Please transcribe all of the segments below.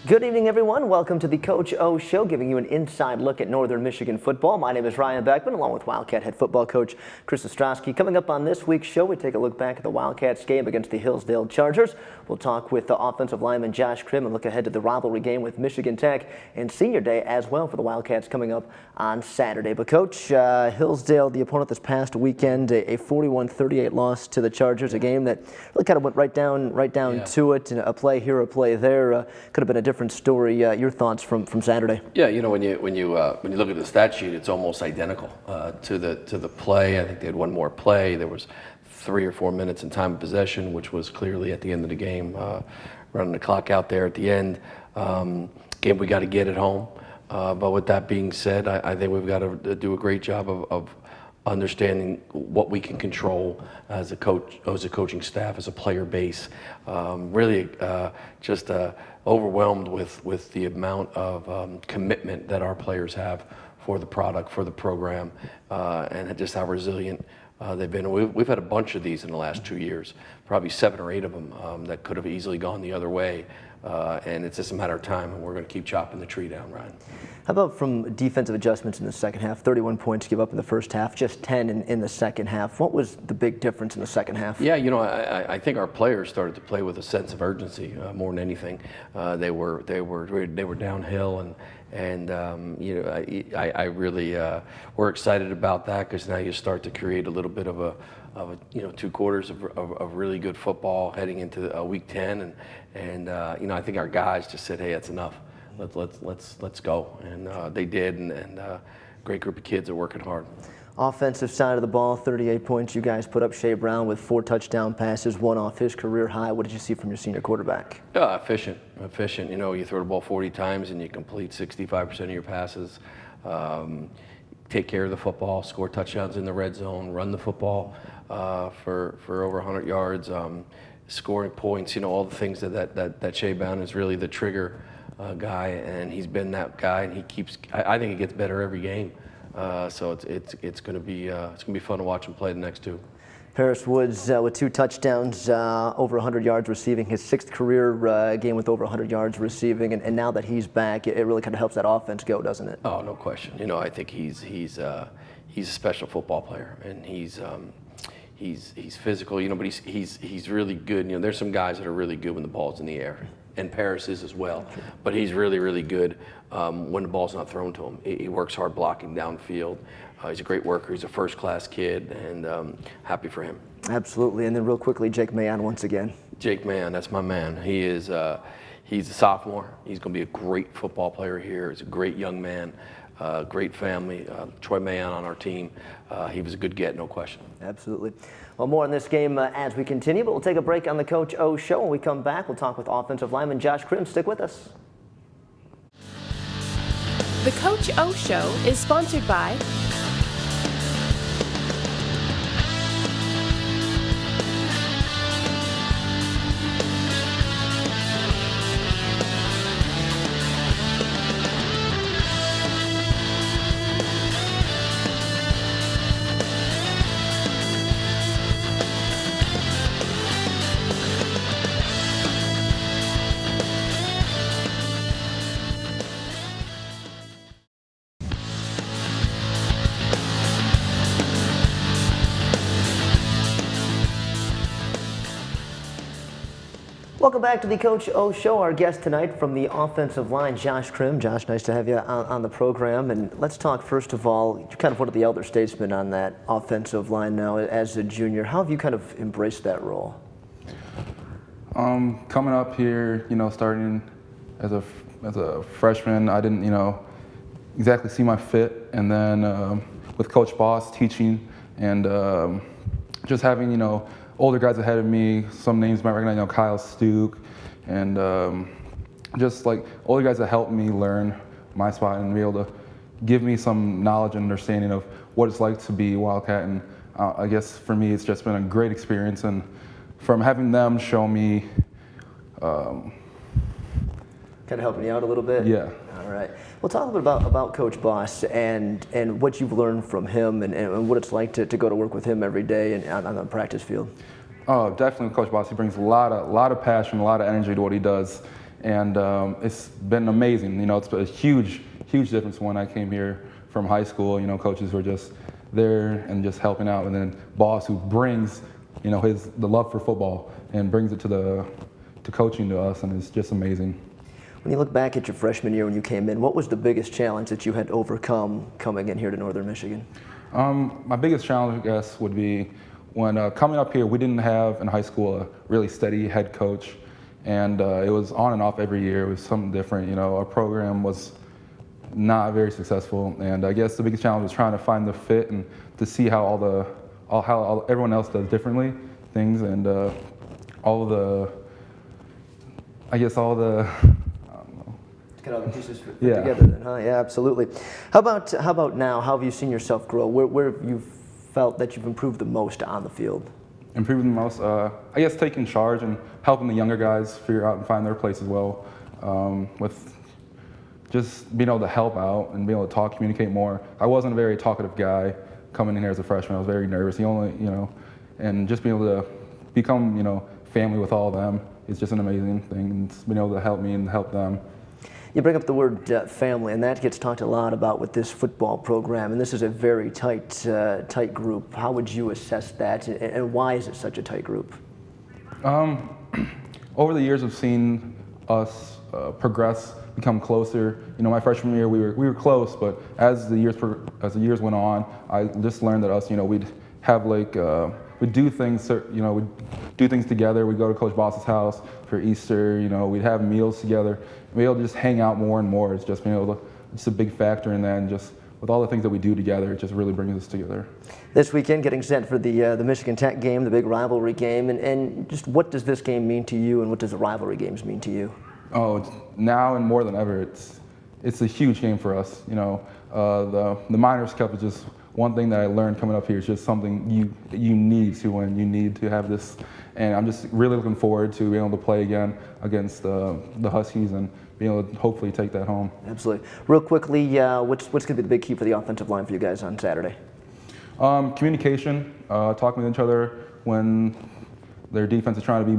Good evening, everyone. Welcome to the Coach O Show, giving you an inside look at Northern Michigan football. My name is Ryan Beckman, along with Wildcat head football coach Chris Ostrowski. Coming up on this week's show, we take a look back at the Wildcats game against the Hillsdale Chargers. We'll talk with the offensive lineman Josh Krim and look ahead to the rivalry game with Michigan Tech and Senior Day as well for the Wildcats coming up on Saturday. But Coach, Hillsdale, the opponent this past weekend, a 41-38 loss to the Chargers, a game that really kind of went right down to it, and a play here, a play there. Could have been a different story. Your thoughts from Saturday? Yeah, you know, when you look at the stat sheet, it's almost identical to the play. I think they had one more play. There was 3 or 4 minutes in time of possession, which was clearly at the end of the game, running the clock out there at the end. Game we got to get at home. But with that being said, I think we've got to do a great job of understanding what we can control as a coach, as a coaching staff, as a player base. Really just overwhelmed with the amount of commitment that our players have for the product, for the program, and just how resilient they've been. We've had a bunch of these in the last 2 years, probably 7 or 8 of them that could have easily gone the other way. And it's just a matter of time, and we're going to keep chopping the tree down, Ryan. How about from defensive adjustments in the second half? 31 points give up in the first half, just 10 in the second half. What was the big difference in the second half? Yeah, you know, I think our players started to play with a sense of urgency more than anything. They were downhill, and you know, I really we're excited about that because now you start to create a little bit of a you know, 2 quarters of really good football heading into week 10, and you know, I think our guys just said, hey, that's enough. Let's go, and they did, and great group of kids are working hard. Offensive side of the ball, 38 points you guys put up. Shea Brown with 4 touchdown passes, 1 off his career high. What did you see from your senior quarterback? Efficient. You know, you throw the ball 40 times and you complete 65% of your passes. Take care of the football, score touchdowns in the red zone, run the football for over 100 yards, scoring points. You know, all the things that Shea Brown is really the trigger guy, and he's been that guy, and he keeps. I think he gets better every game. So it's going to be fun to watch him play the next 2. Paris Woods with 2 touchdowns, over 100 yards receiving, his 6th career game with over 100 yards receiving, and now that he's back, it really kind of helps that offense go, doesn't it? Oh, no question. You know, I think he's a special football player, and he's physical. You know, but he's really good. You know, there's some guys that are really good when the ball's in the air, and Paris is as well. But he's really good when the ball's not thrown to him. He works hard blocking downfield. He's a great worker. He's a first-class kid, and happy for him. Absolutely. And then real quickly, Jake Mayan once again. Jake Mayan, that's my man. He's a sophomore. He's going to be a great football player here. He's a great young man, great family. Troy Mayan on our team. He was a good get, no question. Absolutely. Well, more on this game as we continue, but we'll take a break on the Coach O Show. When we come back, we'll talk with offensive lineman Josh Krim. Stick with us. The Coach O Show is sponsored by Welcome back to the Coach O Show. Our guest tonight from the offensive line, Josh Krim. Josh, nice to have you on the program. And let's talk first of all, you're kind of one of the elder statesmen on that offensive line now as a junior. How have you kind of embraced that role? Coming up here, you know, starting as a freshman, I didn't, you know, exactly see my fit. And then with Coach Boss teaching and just having, you know, older guys ahead of me, some names you might recognize, you know, Kyle Stuke, and just like older guys that helped me learn my spot and be able to give me some knowledge and understanding of what it's like to be Wildcat. And I guess for me, it's just been a great experience. And from having them show me, kind of helping you out a little bit? Yeah. All right. Well, talk a little bit about Coach Boss and what you've learned from him and what it's like to go to work with him every day and on the practice field. Oh, definitely Coach Boss. He brings a lot of passion, a lot of energy to what he does. and it's been amazing. You know, it's a huge difference when I came here from high school. You know, coaches were just there and just helping out, and then boss who brings, you know, the love for football and brings it to coaching to us, and it's just amazing. When you look back at your freshman year when you came in, what was the biggest challenge that you had to overcome coming in here to Northern Michigan? My biggest challenge, I guess, would be when coming up here, we didn't have in high school a really steady head coach, and it was on and off every year. It was something different. You know, our program was not very successful, and I guess the biggest challenge was trying to find the fit and to see how how everyone else does differently things, and all the I don't know. Get all the pieces fit Yeah. together then, huh? Yeah, absolutely. How about now? How have you seen yourself grow? Where have you felt that you've improved the most on the field? Improving the most, I guess taking charge and helping the younger guys figure out and find their place as well, with just being able to help out and being able to talk, communicate more. I wasn't a very talkative guy coming in here as a freshman. I was very nervous. And just being able to become, family with all of them is just an amazing thing. And being able to help me and help them. You bring up the word family, and that gets talked a lot about with this football program. And this is a very tight group. How would you assess that, and why is it such a tight group? Over the years, I've seen us progress, become closer. You know, my freshman year, we were close, but as the years went on, I just learned that we'd have we'd do things, we'd do things together. We'd go to Coach Boss's house for Easter. We'd have meals together. We'd be able to just hang out more and more. It's just being able to, just a big factor in that, and just with all the things that we do together, it just really brings us together. This weekend, getting set for the Michigan Tech game, the big rivalry game, and just what does this game mean to you, and what does the rivalry games mean to you? Oh, now and more than ever, it's a huge game for us. The Miners Cup is just one thing that I learned coming up here. It's just something you need to win. You need to have this, and I'm just really looking forward to being able to play again against the Huskies and being able to hopefully take that home. Absolutely. Real quickly, what's going to be the big key for the offensive line for you guys on Saturday? Communication, talking with each other when their defense is trying to be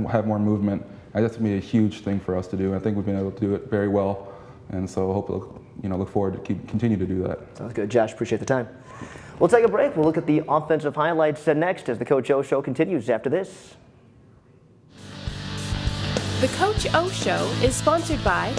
have more movement. That's going to be a huge thing for us to do. I think we've been able to do it very well, and so I hope look forward to continue to do that. Sounds good. Josh, appreciate the time. We'll take a break. We'll look at the offensive highlights next as the Coach O Show continues after this. The Coach O Show is sponsored by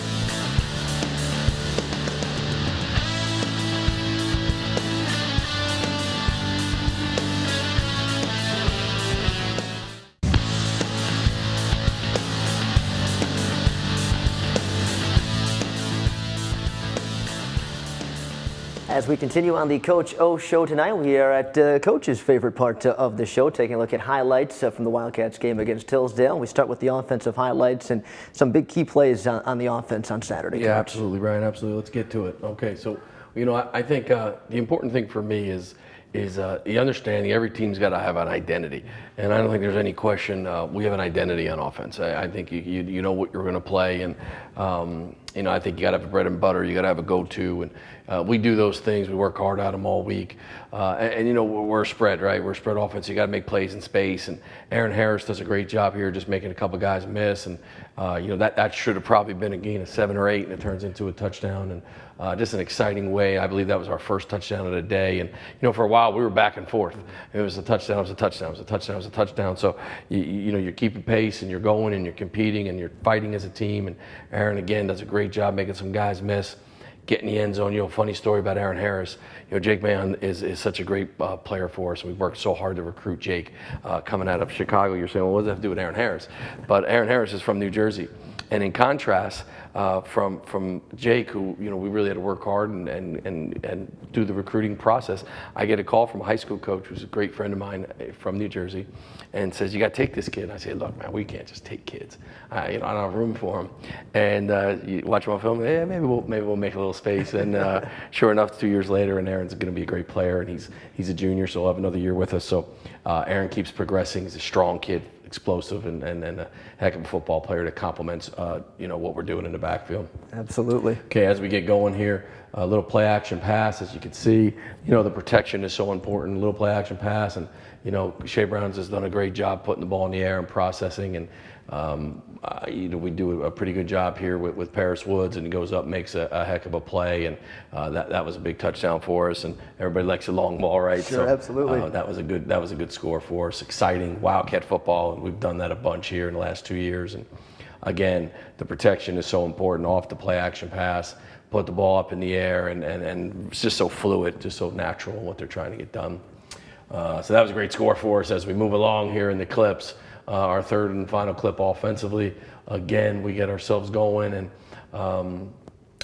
As we continue on the Coach O Show tonight, we are at Coach's favorite part of the show, taking a look at highlights from the Wildcats game against Hillsdale. We start with the offensive highlights and some big key plays on the offense on Saturday. Yeah, Coach. absolutely, Ryan. Absolutely. Let's get to it. Okay, so I think the important thing for me is the understanding every team's got to have an identity, and I don't think there's any question we have an identity on offense. I think you know what you're going to play, and I think you got to have a bread and butter. You got to have a go-to, and we do those things. We work hard at them all week, and we're a spread, right? We're a spread offense. You got to make plays in space, and Aaron Harris does a great job here, just making a couple guys miss, and that should have probably been a gain of 7 or 8, and it turns into a touchdown, and just an exciting way. I believe that was our first touchdown of the day, and for a while we were back and forth. It was a touchdown, it was a touchdown, it was a touchdown, it was a touchdown. So you're keeping pace, and you're going, and you're competing, and you're fighting as a team. And Aaron again does a great job making some guys miss, getting the end zone. Funny story about Aaron Harris. Jake Mann is such a great player for us. We worked so hard to recruit Jake coming out of Chicago. You're saying, well, what does that have to do with Aaron Harris? But Aaron Harris is from New Jersey. And in contrast, from Jake, who we really had to work hard and do the recruiting process, I get a call from a high school coach who's a great friend of mine from New Jersey, and says, "You got to take this kid." And I say, "Look, man, we can't just take kids. I don't have room for them." And you watch him on film. Yeah, maybe we'll make a little space. And sure enough, 2 years later, and Aaron's going to be a great player, and he's a junior, so he'll have another year with us. So Aaron keeps progressing. He's a strong kid, explosive, and a heck of a football player that complements what we're doing in the backfield. Absolutely. Okay, as we get going here, A little play action pass, as you can see. You know, the protection is so important. Little play action pass, and you know, Shea Brown's has done a great job putting the ball in the air and processing. And you know, we do a pretty good job here with Paris Woods, and he goes up, makes a heck of a play, and that was a big touchdown for us. And everybody likes a long ball, right? Sure, absolutely. That was a good score for us. Exciting Wildcat football, and we've done that a bunch here in the last 2 years. And again, the protection is so important off the play action pass. Put the ball up in the air, and it's just so fluid, just so natural in what they're trying to get done. So that was a great score for us as we move along here in the clips. Our third and final clip offensively. Again, we get ourselves going, and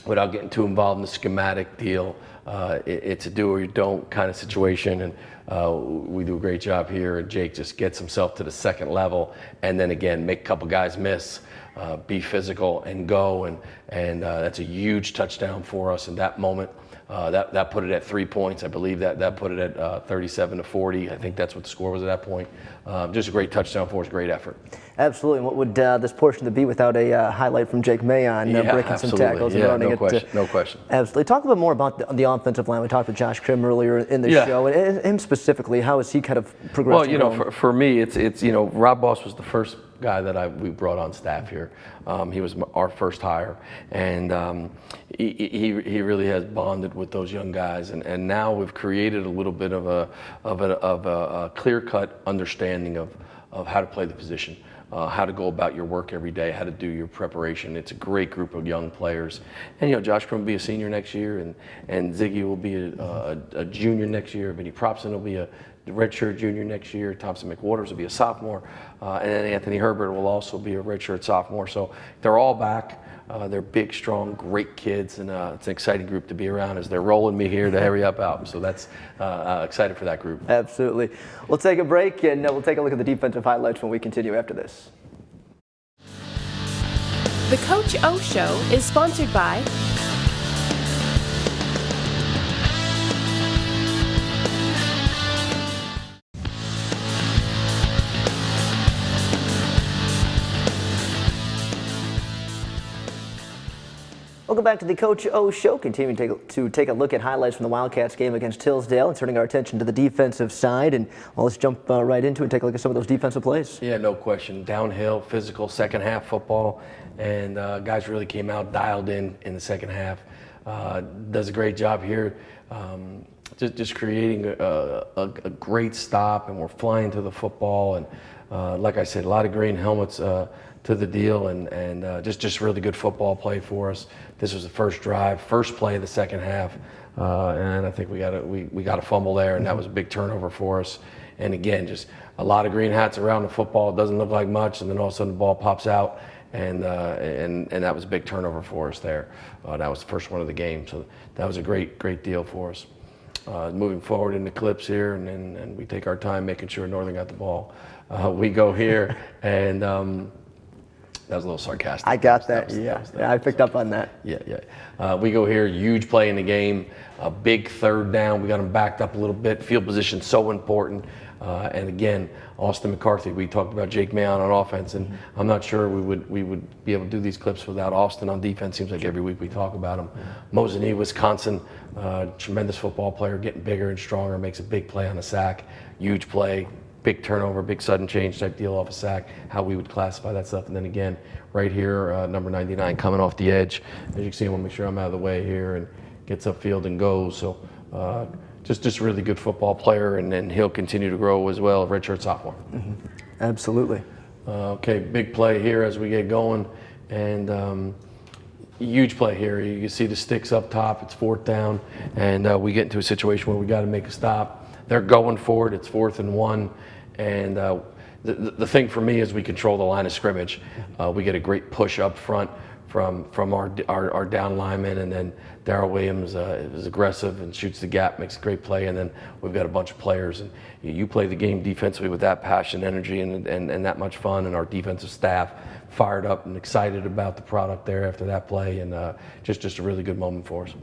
without getting too involved in the schematic deal, it's a do or you don't kind of situation, and we do a great job here. And Jake just gets himself to the second level, and then again, make a couple guys miss. Be physical and go, and that's a huge touchdown for us in that moment. That put it at 3 points. I believe that put it at 37-40. I think that's what the score was at that point. Just a great touchdown for us, great effort. Absolutely. And what would this portion be without a highlight from Jake Mayon breaking some tackles and running it? No question. Absolutely. Talk a little more about the offensive line. We talked with Josh Krim earlier in the show, and him specifically. How is he kind of progressing? Well, you know, for me, it's you know, Rob Boss was the first guy that we brought on staff here. He was our first hire, and he really has bonded with those young guys, and now we've created a little bit of a clear-cut understanding of how to play the position, how to go about your work every day, how to do your preparation. It's a great group of young players, and you know, Josh Krim will be a senior next year, and Ziggy will be a junior next year. Vinny Propson will be a redshirt junior next year. Thompson McWaters will be a sophomore, and then Anthony Herbert will also be a redshirt sophomore. So they're all back. They're big, strong, great kids, and it's an exciting group to be around as they're rolling me here to hurry up out. So that's excited for that group. Absolutely. We'll take a break, and we'll take a look at the defensive highlights when we continue after this. The Coach O Show is sponsored by Welcome back to the Coach O Show. Continuing to take a look at highlights from the Wildcats game against Hillsdale and turning our attention to the defensive side. And well, let's jump right into it and take a look at some of those defensive plays. Yeah, no question. Downhill, physical, second half football. And guys really came out dialed in the second half. Does a great job here. Just creating a great stop, and we're flying to the football. And like I said, a lot of green helmets to the deal, and just really good football play for us. This was the first drive, first play of the second half, and I think we got a fumble there, and that was a big turnover for us. And again, just a lot of green hats around the football. It doesn't look like much, and then all of a sudden the ball pops out, and that was a big turnover for us there. That was the first one of the game, so that was a great deal for us. Moving forward in the clips here, and we take our time making sure Northern got the ball. We go here, and that was a little sarcastic. I got that. Yeah, I picked up on that. Yeah. We go here, huge play in the game, a big third down. We got them backed up a little bit. Field position so important. And again, Austin McCarthy. We talked about Jake Mayon on offense, and I'm not sure we would be able to do these clips without Austin on defense. Seems like every week we talk about him. Mosinee, Wisconsin, tremendous football player, getting bigger and stronger. Makes a big play on a sack, huge play. Big turnover, big sudden change type deal off a sack, how we would classify that stuff. And then again, right here, number 99 coming off the edge. As you can see, I want to make sure I'm out of the way here, and gets upfield and goes. So just a really good football player, and then he'll continue to grow as well, redshirt sophomore. Mm-hmm. Absolutely. Okay, big play here as we get going, and huge play here. You can see the sticks up top, it's fourth down, and we get into a situation where we got to make a stop. They're going for it, it's 4th and 1. And the thing for me is we control the line of scrimmage. We get a great push up front from our down lineman, and then Darrell Williams is aggressive and shoots the gap, makes a great play, and then we've got a bunch of players. And you play the game defensively with that passion, energy, and that much fun, and our defensive staff fired up and excited about the product there after that play, and just a really good moment for us.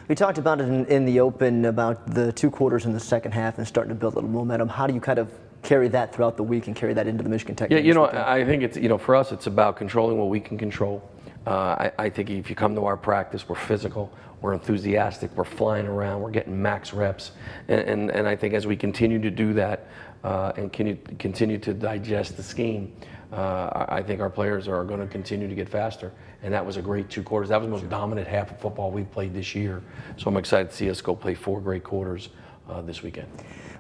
We talked about it in the open, about the 2 quarters in the second half and starting to build a little momentum. How do you kind of carry that throughout the week and carry that into the Michigan Tech game? Yeah, I think it's, for us, it's about controlling what we can control. I think if you come to our practice, we're physical, we're enthusiastic, we're flying around, we're getting max reps, and I think as we continue to do that and continue to digest the scheme, I think our players are going to continue to get faster. And that was a great 2 quarters. That was the most dominant half of football we've played this year. So I'm excited to see us go play 4 great quarters this weekend.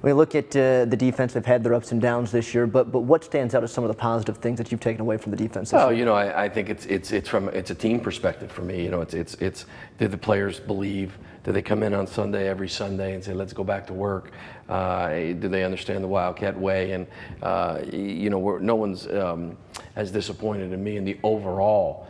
When you look at the defense, they've had their ups and downs this year, but what stands out as some of the positive things that you've taken away from the defense this year? You know, I think it's a team perspective for me. You know, it's did the players believe? Do they come in on Sunday every Sunday and say, let's go back to work? Do they understand the Wildcat way? And you know, no one's as disappointed in me in the overall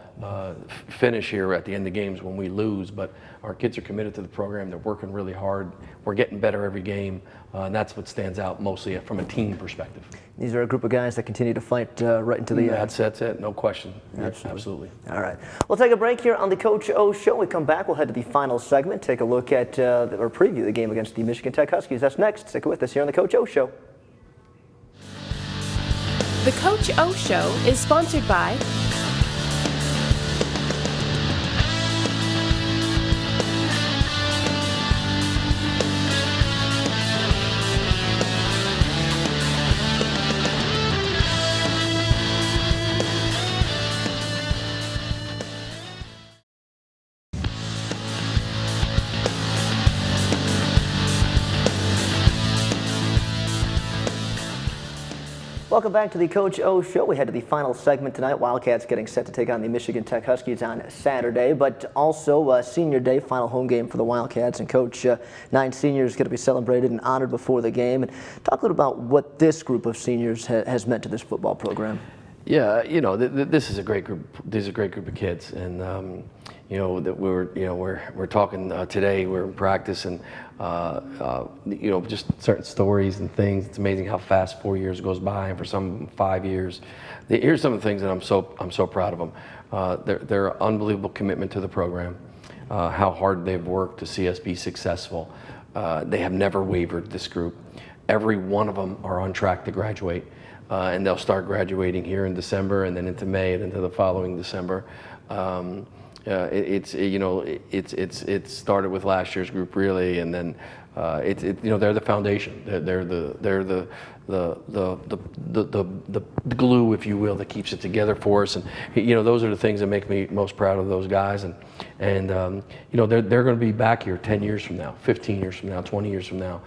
finish here at the end of games when we lose, but our kids are committed to the program. They're working really hard. We're getting better every game, and that's what stands out mostly from a team perspective. These are a group of guys that continue to fight right into the end. That's it, no question. Absolutely. All right. We'll take a break here on the Coach O Show. When we come back, we'll head to the final segment, take a look at or preview the game against the Michigan Tech Huskies. That's next. Stick with us here on the Coach O Show. The Coach O Show is sponsored by Welcome back to the Coach O Show. We head to the final segment tonight. Wildcats getting set to take on the Michigan Tech Huskies on Saturday, but also Senior Day, final home game for the Wildcats. And Coach, 9 seniors going to be celebrated and honored before the game. And talk a little about what this group of seniors has meant to this football program. Yeah, you know, this is a great group. This is a great group of kids, and you know that we're talking today. We're in practice, and you know, just certain stories and things. It's amazing how fast 4 years goes by, and for some 5 years. Here's some of the things that I'm so proud of them. Their unbelievable commitment to the program, how hard they've worked to see us be successful. They have never wavered. This group, every one of them are on track to graduate. And they'll start graduating here in December, and then into May, and into the following December. It started with last year's group really, and then you know, they're the foundation. They're the glue, if you will, that keeps it together for us. And you know, those are the things that make me most proud of those guys. And you know, they're going to be back here 10 years from now, 15 years from now, 20 years from now,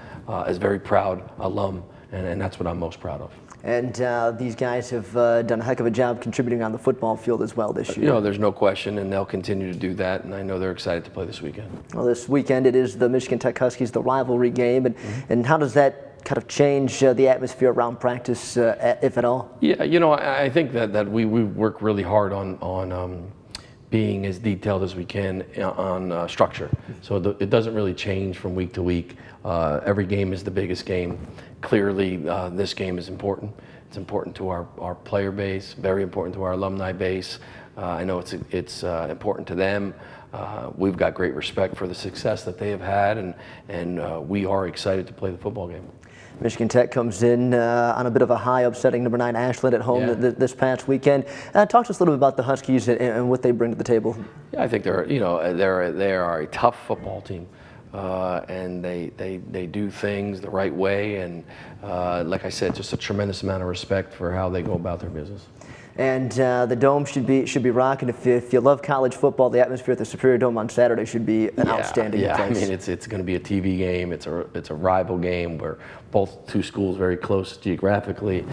as very proud alum, and that's what I'm most proud of. And these guys have done a heck of a job contributing on the football field as well this year. You know, there's no question, and they'll continue to do that, and I know they're excited to play this weekend. Well, this weekend it is the Michigan Tech Huskies, the rivalry game, and how does that kind of change the atmosphere around practice, if at all? Yeah, you know, I think that we work really hard on being as detailed as we can on structure. So it doesn't really change from week to week. Every game is the biggest game. Clearly, this game is important. It's important to our player base, very important to our alumni base. I know it's important to them. We've got great respect for the success that they have had, and we are excited to play the football game. Michigan Tech comes in on a bit of a high, upsetting number 9 Ashland at home this past weekend. Talk to us a little bit about the Huskies and what they bring to the table. Yeah, I think they are a tough football team. And they do things the right way, and like I said, just a tremendous amount of respect for how they go about their business. And the Dome should be rocking. If you love college football, the atmosphere at the Superior Dome on Saturday should be an outstanding place. I mean, it's going to be a TV game. It's a rival game where both two schools very close geographically.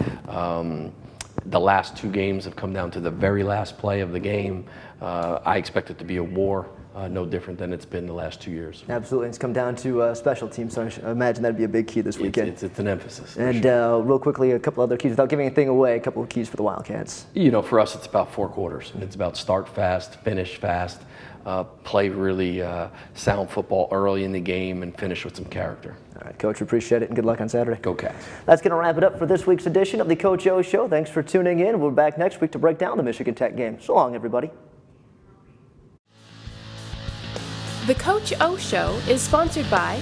The last 2 games have come down to the very last play of the game. I expect it to be a war. No different than it's been the last 2 years. Absolutely. It's come down to special teams, so I imagine that'd be a big key this weekend. It's an emphasis. And real quickly, a couple other keys, without giving anything away, a couple of keys for the Wildcats. You know, for us, it's about 4 quarters. It's about start fast, finish fast, play really sound football early in the game, and finish with some character. All right, Coach, appreciate it, and good luck on Saturday. Go Cats. That's going to wrap it up for this week's edition of the Coach O Show. Thanks for tuning in. We're back next week to break down the Michigan Tech game. So long, everybody. The Coach O Show is sponsored by